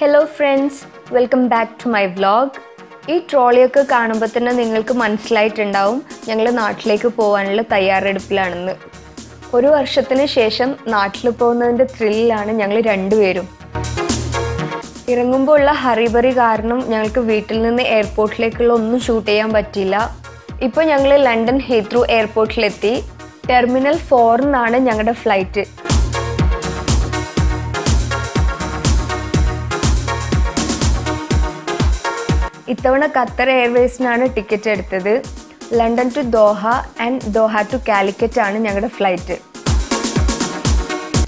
Hello friends, welcome back to my vlog. ഈ ട്രോളിയൊക്കെ കാണുമ്പോൾ തന്നെ നിങ്ങൾക്ക് മനസ്സിലായിട്ടുണ്ടാവും ഞങ്ങൾ നാട്ടിലേക്ക് പോകാനുള്ള തയ്യാറെടുപ്പിലാണെന്ന്. ഒരു വർഷത്തിന് ശേഷം നാട്ടിൽ പോകുന്നതിൻ്റെ ത്രില്ലിലാണ് ഞങ്ങൾ രണ്ടുപേരും. ഇറങ്ങുമ്പോൾ ഉള്ള ഹറിബറി കാരണം ഞങ്ങൾക്ക് വീട്ടിൽ നിന്ന് എയർപോർട്ടിലേക്കുള്ള ഒന്നും ഷൂട്ട് ചെയ്യാൻ പറ്റിയില്ല. ഇപ്പോൾ ഞങ്ങൾ ലണ്ടൻ ഹീത്രൂ എയർപോർട്ടിലെത്തി. ടെർമിനൽ 4 നിന്നാണ് ഞങ്ങളുടെ ഫ്ലൈറ്റ്. ഇത്തവണ ഖത്തർ എയർവേസിനാണ് ടിക്കറ്റ് എടുത്തത്. London to Doha and Doha to Calicut ആണ് ഞങ്ങളുടെ ഫ്ലൈറ്റ്.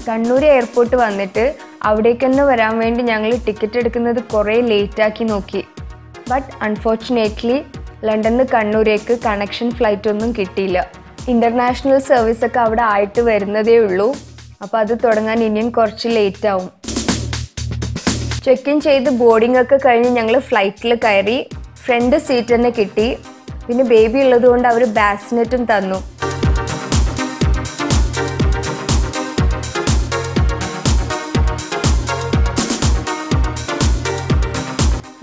കണ്ണൂർ എയർപോർട്ട് വന്നിട്ട് അവിടേക്ക് തന്നെ വരാൻ വേണ്ടി ഞങ്ങൾ ടിക്കറ്റ് എടുക്കുന്നത് കുറേ ലേറ്റാക്കി നോക്കി. ബട്ട് അൺഫോർച്ചുനേറ്റ്ലി ലണ്ടനിൽ കണ്ണൂരേക്ക് കണക്ഷൻ ഫ്ലൈറ്റ് ഒന്നും കിട്ടിയില്ല. ഇൻ്റർനാഷണൽ സർവീസൊക്കെ അവിടെ ആയിട്ട് വരുന്നതേ ഉള്ളൂ. അപ്പോൾ അത് തുടങ്ങാൻ ഇനിയും കുറച്ച് ലേറ്റ് ആവും. ചെക്ക് ഇൻ ചെയ്ത് ബോർഡിംഗ് ഒക്കെ കഴിഞ്ഞ് ഞങ്ങൾ ഫ്ലൈറ്റിൽ കയറി. ഫ്രണ്ട് സീറ്റ് തന്നെ കിട്ടി. പിന്നെ ബേബി ഉള്ളതുകൊണ്ട് അവർ ബാസിനെറ്റും തന്നു.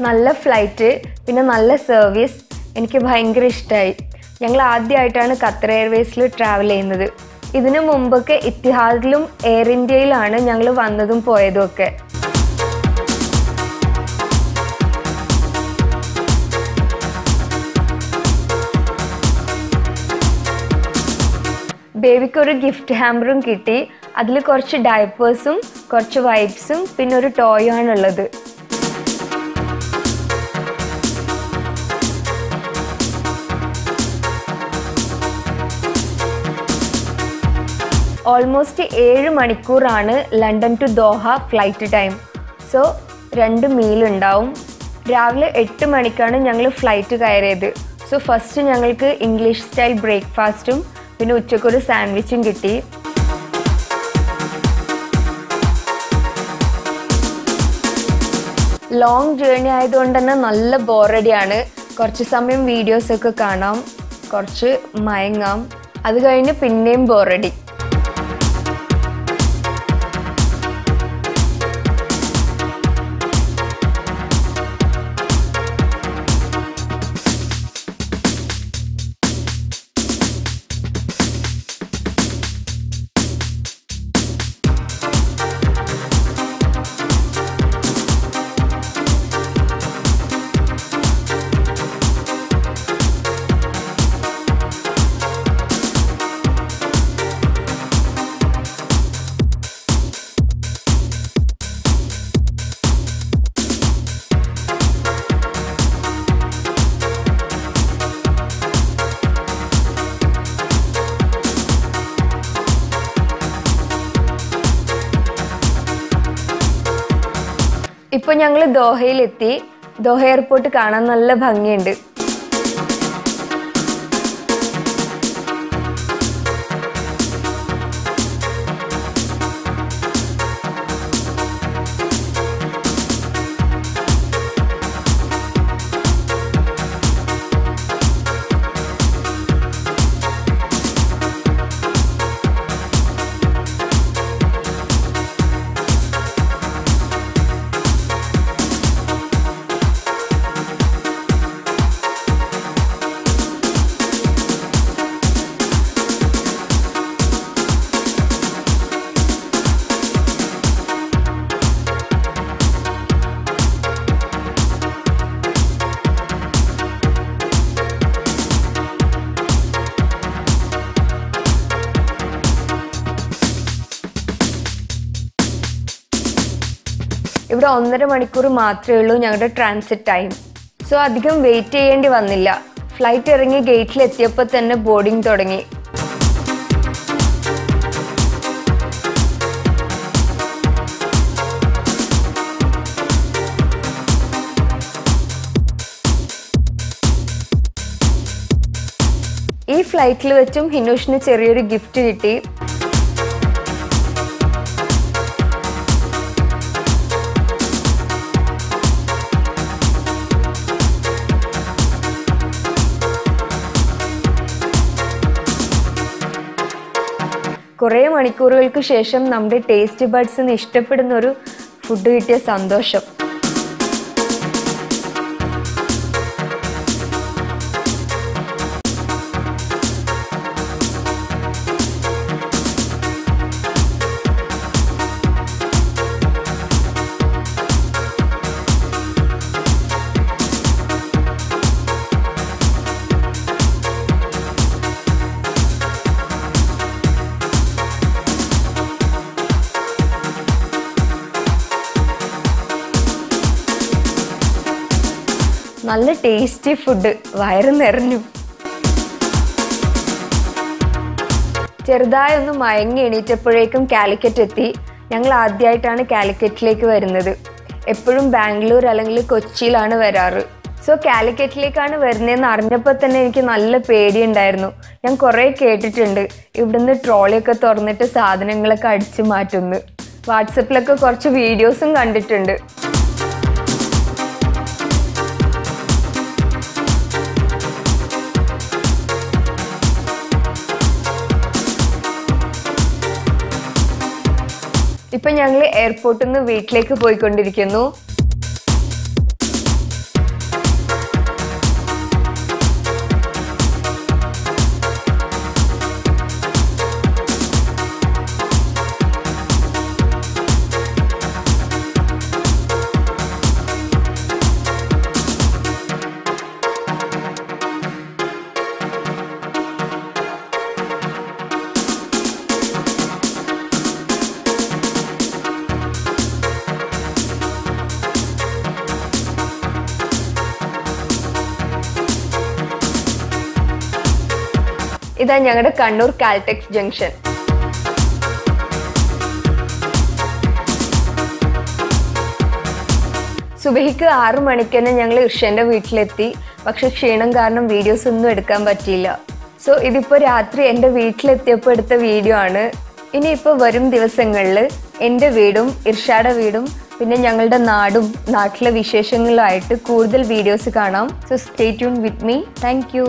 നല്ല ഫ്ലൈറ്റ്, പിന്നെ നല്ല സർവീസ്. എനിക്ക് ഭയങ്കര ഇഷ്ടമായി. ഞങ്ങൾ ആദ്യമായിട്ടാണ് ഖത്തർ എയർവേസിൽ ട്രാവൽ ചെയ്യുന്നത്. ഇതിനു മുമ്പൊക്കെ ഇത്തിഹാദിലും എയർ ഇന്ത്യയിലാണ് ഞങ്ങൾ വന്നതും പോയതും ഒക്കെ. ബേബിക്ക് ഒരു ഗിഫ്റ്റ് ഹാമ്പറും കിട്ടി. അതിൽ കുറച്ച് ഡയപ്പേഴ്സും കുറച്ച് വൈപ്സും പിന്നെ ഒരു ടോയും ആണുള്ളത്. ഓൾമോസ്റ്റ് 7 മണിക്കൂറാണ് London to Doha flight time. So 2 meal ഉണ്ടാവും. രാവിലെ 8 മണിക്കാണ് ഞങ്ങൾ ഫ്ലൈറ്റ് കയറിയത്. സോ ഫസ്റ്റ് ഞങ്ങൾക്ക് ഇംഗ്ലീഷ് സ്റ്റൈൽ ബ്രേക്ക്ഫാസ്റ്റും പിന്നെ ഉച്ചക്കൊരു സാൻഡ്വിച്ചും കിട്ടി. ലോങ് ജേർണി ആയതുകൊണ്ട് തന്നെ നല്ല ബോറടിയാണ്. കുറച്ച് സമയം വീഡിയോസൊക്കെ കാണാം, കുറച്ച് മയങ്ങാം, അത് കഴിഞ്ഞ് പിന്നെയും ബോറടി. ഇപ്പോൾ ഞങ്ങൾ ദോഹയിലെത്തി. ദോഹ എയർപോർട്ട് കാണാൻ നല്ല ഭംഗിയുണ്ട്. ഇവിടെ 1.5 മണിക്കൂർ മാത്രമേ ഉള്ളൂ ഞങ്ങളുടെ ട്രാൻസിറ്റ് ടൈം. സോ അധികം വെയിറ്റ് ചെയ്യേണ്ടി വന്നില്ല. ഫ്ലൈറ്റ് ഇറങ്ങി ഗേറ്റിലെത്തിയപ്പോൾ തന്നെ ബോർഡിംഗ് തുടങ്ങി. ഈ ഫ്ലൈറ്റിൽ വെച്ചും ഹിനൂഷിന് ചെറിയൊരു ഗിഫ്റ്റ് കിട്ടി. കുറേ മണിക്കൂറുകൾക്ക് ശേഷം നമ്മുടെ ടേസ്റ്റ് ബഡ്സിന് ഇഷ്ടപ്പെടുന്ന ഒരു ഫുഡ് കിട്ടിയ സന്തോഷം. നല്ല ടേസ്റ്റി ഫുഡ്, വയറ് നിറഞ്ഞു. ചെറുതായി ഒന്ന് മയങ്ങി എണീറ്റപ്പോഴേക്കും കാലിക്കറ്റ് എത്തി. ഞങ്ങൾ ആദ്യമായിട്ടാണ് കാലിക്കറ്റിലേക്ക് വരുന്നത്. എപ്പോഴും ബാംഗ്ലൂർ അല്ലെങ്കിൽ കൊച്ചിയിലാണ് വരാറ്. സോ കാലിക്കറ്റിലേക്കാണ് വരുന്നതെന്ന് അറിഞ്ഞപ്പോൾ തന്നെ എനിക്ക് നല്ല പേടിയുണ്ടായിരുന്നു. ഞാൻ കുറേ കേട്ടിട്ടുണ്ട് ഇവിടുന്ന് ട്രോളിയൊക്കെ തുറന്നിട്ട് സാധനങ്ങളൊക്കെ അടിച്ചു മാറ്റുന്നു. വാട്സപ്പിലൊക്കെ കുറച്ച് വീഡിയോസും കണ്ടിട്ടുണ്ട്. ഇപ്പം ഞങ്ങൾ എയർപോർട്ടിൽ നിന്ന് വീട്ടിലേക്ക് പോയിക്കൊണ്ടിരിക്കുന്നു. ഇതാ ഞങ്ങളുടെ കണ്ണൂർ കാൽടെക്സ് ജംഗ്ഷൻ. സുബഹിക്ക് 6 മണിക്ക് തന്നെ ഞങ്ങൾ ഇർഷൻ്റെ വീട്ടിലെത്തി. പക്ഷെ ക്ഷീണം കാരണം വീഡിയോസ് ഒന്നും എടുക്കാൻ പറ്റിയില്ല. സോ ഇതിപ്പോൾ രാത്രി എൻ്റെ വീട്ടിലെത്തിയപ്പോൾ എടുത്ത വീഡിയോ ആണ്. ഇനിയിപ്പോൾ വരും ദിവസങ്ങളിൽ എൻ്റെ വീടും ഇർഷയുടെ വീടും പിന്നെ ഞങ്ങളുടെ നാടും നാട്ടിലെ വിശേഷങ്ങളുമായിട്ട് കൂടുതൽ വീഡിയോസ് കാണാം. So stay tune with me. Thank you.